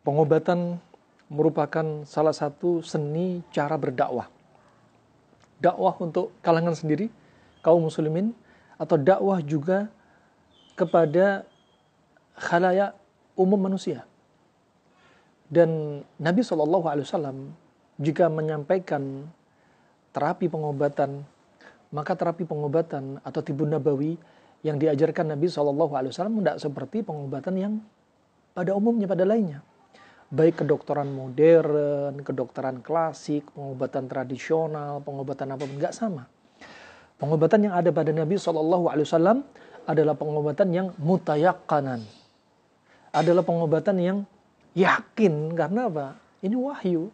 Pengobatan merupakan salah satu seni cara berdakwah. Dakwah untuk kalangan sendiri, kaum muslimin, atau dakwah juga kepada khalayak umum manusia. Dan Nabi SAW jika menyampaikan terapi pengobatan, maka terapi pengobatan atau tibun nabawi yang diajarkan Nabi SAW tidak seperti pengobatan yang pada umumnya, pada lainnya. Baik kedokteran modern, kedokteran klasik, pengobatan tradisional, pengobatan apapun, nggak sama. Pengobatan yang ada pada Nabi SAW adalah pengobatan yang mutayakkanan. Adalah pengobatan yang yakin, karena apa? Ini wahyu.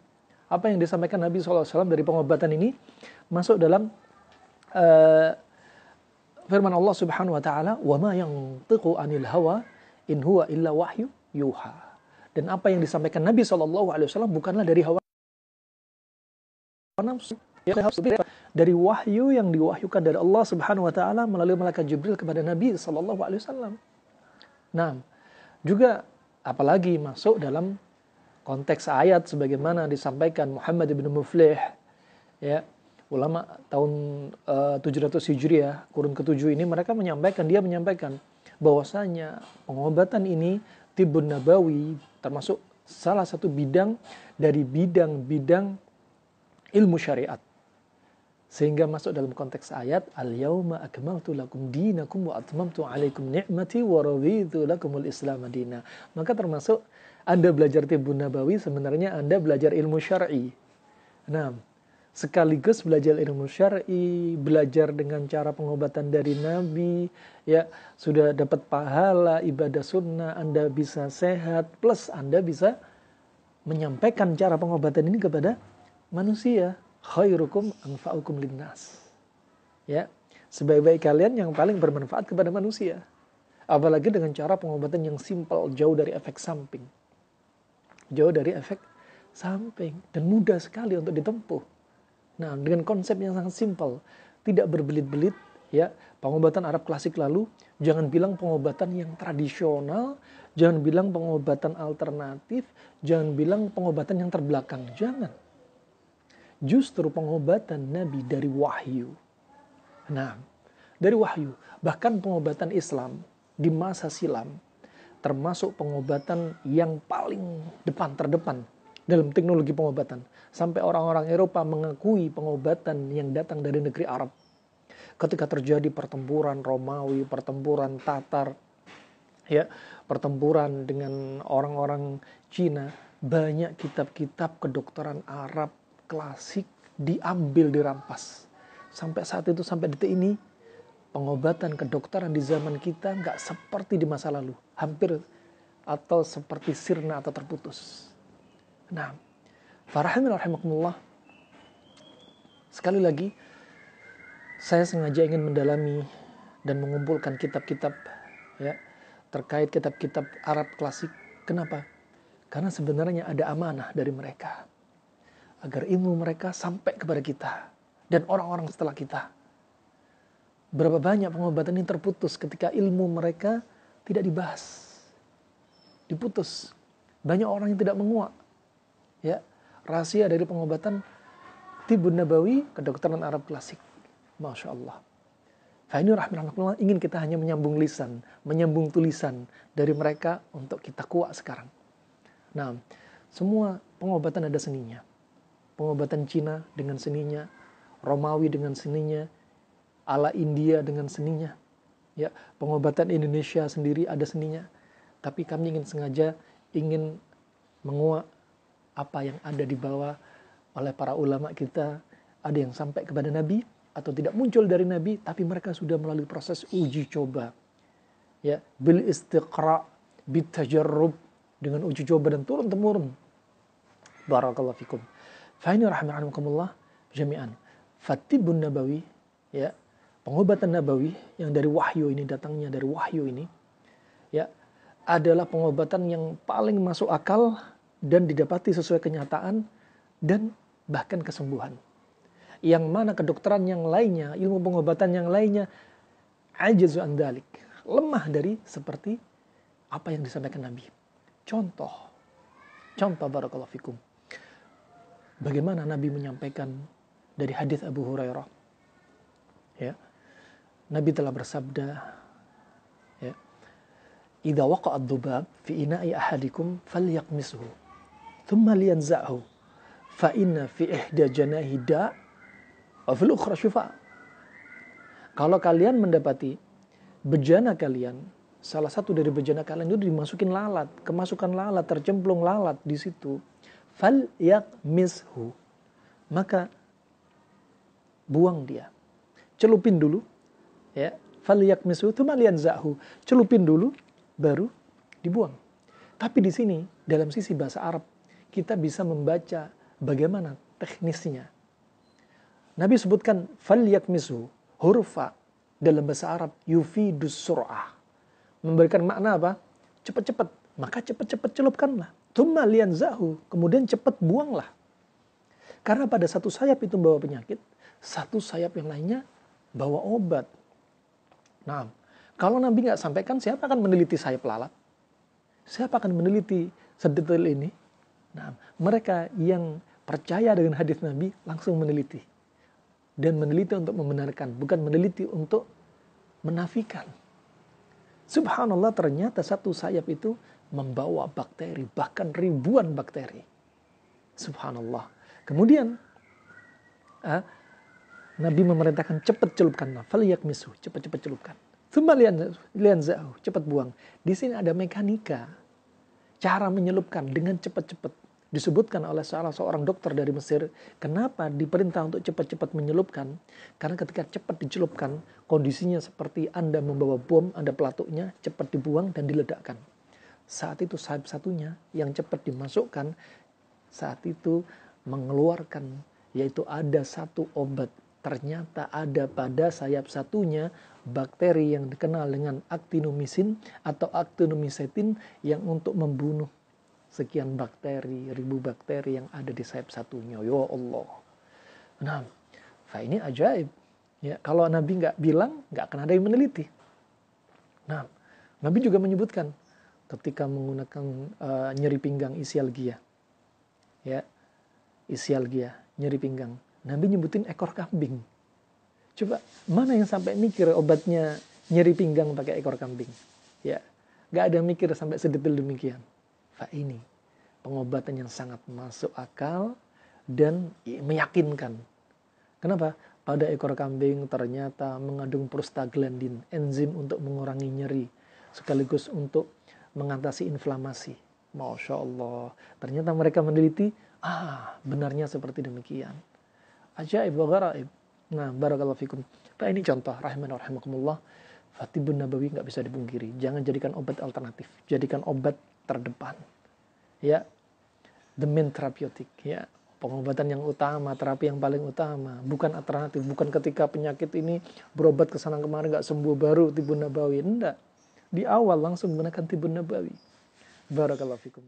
Apa yang disampaikan Nabi SAW dari pengobatan ini masuk dalam firman Allah Subhanahu wa taala, "Wa ma yantiqu 'anil hawa in huwa illa wahyu yuha." Dan apa yang disampaikan Nabi SAW bukanlah dari hawa nafsu, dari wahyu yang diwahyukan dari Allah Subhanahu wa taala melalui malaikat Jibril kepada Nabi SAW. Nah, juga apalagi masuk dalam konteks ayat sebagaimana disampaikan Muhammad bin Muflih, ya, ulama tahun 700 Hijriah, kurun ke-7 ini, dia menyampaikan bahwasanya pengobatan ini tibun nabawi termasuk salah satu bidang dari bidang-bidang ilmu syariat. Sehingga masuk dalam konteks ayat, "Al-yauma akmaltu lakum dinakum wa atmamtu 'alaikum ni'mati wa raditu lakumul Islam madina." Maka termasuk Anda belajar tibun nabawi, sebenarnya Anda belajar ilmu syar'i. Nah, sekaligus belajar ilmu syar'i, belajar dengan cara pengobatan dari Nabi, ya, sudah dapat pahala ibadah sunnah, Anda bisa sehat, plus Anda bisa menyampaikan cara pengobatan ini kepada manusia. Khairukum anfa'ukum linnas. Ya, sebaik-baik kalian yang paling bermanfaat kepada manusia. Apalagi dengan cara pengobatan yang simpel, jauh dari efek samping. Jauh dari efek samping dan mudah sekali untuk ditempuh. Nah, dengan konsep yang sangat simpel, tidak berbelit-belit, ya. Pengobatan Arab klasik lalu, jangan bilang pengobatan yang tradisional, jangan bilang pengobatan alternatif, jangan bilang pengobatan yang terbelakang, jangan. Justru pengobatan Nabi dari wahyu. Nah, dari wahyu, bahkan pengobatan Islam di masa silam termasuk pengobatan yang paling terdepan dalam teknologi pengobatan. Sampai orang-orang Eropa mengakui pengobatan yang datang dari negeri Arab. Ketika terjadi pertempuran Romawi, pertempuran Tatar, ya, pertempuran dengan orang-orang Cina, banyak kitab-kitab kedokteran Arab klasik diambil, dirampas. Sampai saat itu, sampai detik ini, pengobatan kedokteran di zaman kita nggak seperti di masa lalu. Hampir atau seperti sirna atau terputus. Nah, rahimakumullah, sekali lagi saya sengaja ingin mendalami dan mengumpulkan kitab-kitab, ya, terkait kitab-kitab Arab klasik. Kenapa? Karena sebenarnya ada amanah dari mereka agar ilmu mereka sampai kepada kita dan orang-orang setelah kita. Berapa banyak pengobatan ini terputus ketika ilmu mereka tidak dibahas, diputus. Banyak orang yang tidak menguak, ya, rahasia dari pengobatan tibun nabawi, kedokteran Arab klasik. Masya Allah. Ini rahmatullah, ingin kita hanya menyambung lisan, menyambung tulisan dari mereka untuk kita kuat sekarang. Nah, semua pengobatan ada seninya. Pengobatan Cina dengan seninya, Romawi dengan seninya, ala India dengan seninya. Ya, pengobatan Indonesia sendiri ada seninya. Tapi kami ingin menguak apa yang ada di bawah oleh para ulama kita. Ada yang sampai kepada Nabi atau tidak muncul dari Nabi, tapi mereka sudah melalui proses uji coba. Ya, bil istiqra, bit tajarrub, dengan uji coba dan turun-temurun. Barakallahu fikum. Fa'ini rahimahumullah jami'an. Fatibun nabawi, ya, pengobatan nabawi yang dari wahyu ini, datangnya dari wahyu ini, ya, adalah pengobatan yang paling masuk akal dan didapati sesuai kenyataan dan bahkan kesembuhan. Yang mana kedokteran yang lainnya, ilmu pengobatan yang lainnya, ajazu an dzalik, lemah dari seperti apa yang disampaikan Nabi. Contoh, Contoh barakallahu fikum. Bagaimana Nabi menyampaikan dari hadis Abu Hurairah. Ya. Nabi telah bersabda, ya, "Idza waqa'a ad-dubab fi ina'i ahadikum falyaqmishu, thumma liyanza'hu, fa inna fi ihda janahi da' wa fil ukhra shifa." Kalau kalian mendapati bejana kalian, salah satu dari bejana kalian itu dimasukin lalat, kemasukan lalat, tercemplung lalat di situ, fal yakmishu, maka buang dia, celupin dulu, ya, fal yakmishu tsumma liyanzahu, celupin dulu, baru dibuang. Tapi di sini dalam sisi bahasa Arab kita bisa membaca bagaimana teknisnya. Nabi sebutkan fal yakmishu, huruf fa dalam bahasa Arab yufidus sur'ah, memberikan makna apa? Cepat-cepat, maka cepat-cepat celupkanlah. Tsumma liyanzahu, kemudian cepat buanglah. Karena pada satu sayap itu membawa penyakit, satu sayap yang lainnya bawa obat. Nah, kalau Nabi nggak sampaikan, siapa akan meneliti sayap lalat? Siapa akan meneliti sedetail ini? Nah, mereka yang percaya dengan hadis Nabi langsung meneliti. Dan meneliti untuk membenarkan, bukan meneliti untuk menafikan. Subhanallah, ternyata satu sayap itu membawa bakteri, bahkan ribuan bakteri. Subhanallah. Kemudian Nabi memerintahkan cepat celupkan, falyakmisu, cepat-cepat celupkan. Tsumma liyanzahu, cepat buang. Di sini ada mekanika, cara menyelupkan dengan cepat-cepat. Disebutkan oleh salah seorang dokter dari Mesir, kenapa diperintah untuk cepat-cepat menyelupkan? Karena ketika cepat dicelupkan, kondisinya seperti Anda membawa bom, Anda pelatuknya, cepat dibuang dan diledakkan. Saat itu sayap satunya yang cepat dimasukkan, saat itu mengeluarkan, yaitu ada satu obat. Ternyata ada pada sayap satunya bakteri yang dikenal dengan actinomycin atau actinomycetin yang untuk membunuh sekian bakteri, ribu bakteri yang ada di sayap satunya. Ya Allah. Nah, ini ajaib. Ya, kalau Nabi nggak bilang, nggak akan ada yang meneliti. Nah, Nabi juga menyebutkan ketika menggunakan nyeri pinggang isialgia. Ya, isialgia, nyeri pinggang. Nabi nyebutin ekor kambing. Coba, mana yang sampai mikir obatnya nyeri pinggang pakai ekor kambing? Ya, nggak ada mikir sampai sedetail demikian. Ini pengobatan yang sangat masuk akal dan meyakinkan. Kenapa? Pada ekor kambing ternyata mengandung prostaglandin, enzim untuk mengurangi nyeri, sekaligus untuk mengatasi inflamasi. Masya Allah. Ternyata mereka meneliti, benarnya seperti demikian. Ajaib wa gharaib. Nah, barakallahu fikum. Ini contoh, rahimana wa rahimakumullah. Fatibun Nabawi nggak bisa dipungkiri. Jangan jadikan obat alternatif. Jadikan obat terdepan. Ya, the main therapeutic. Ya, pengobatan yang utama, terapi yang paling utama. Bukan alternatif. Bukan ketika penyakit ini berobat ke sana kemari nggak sembuh baru Tibun Nabawi. Enggak. Di awal langsung menggunakan Tibun Nabawi. Barakallahu fikum.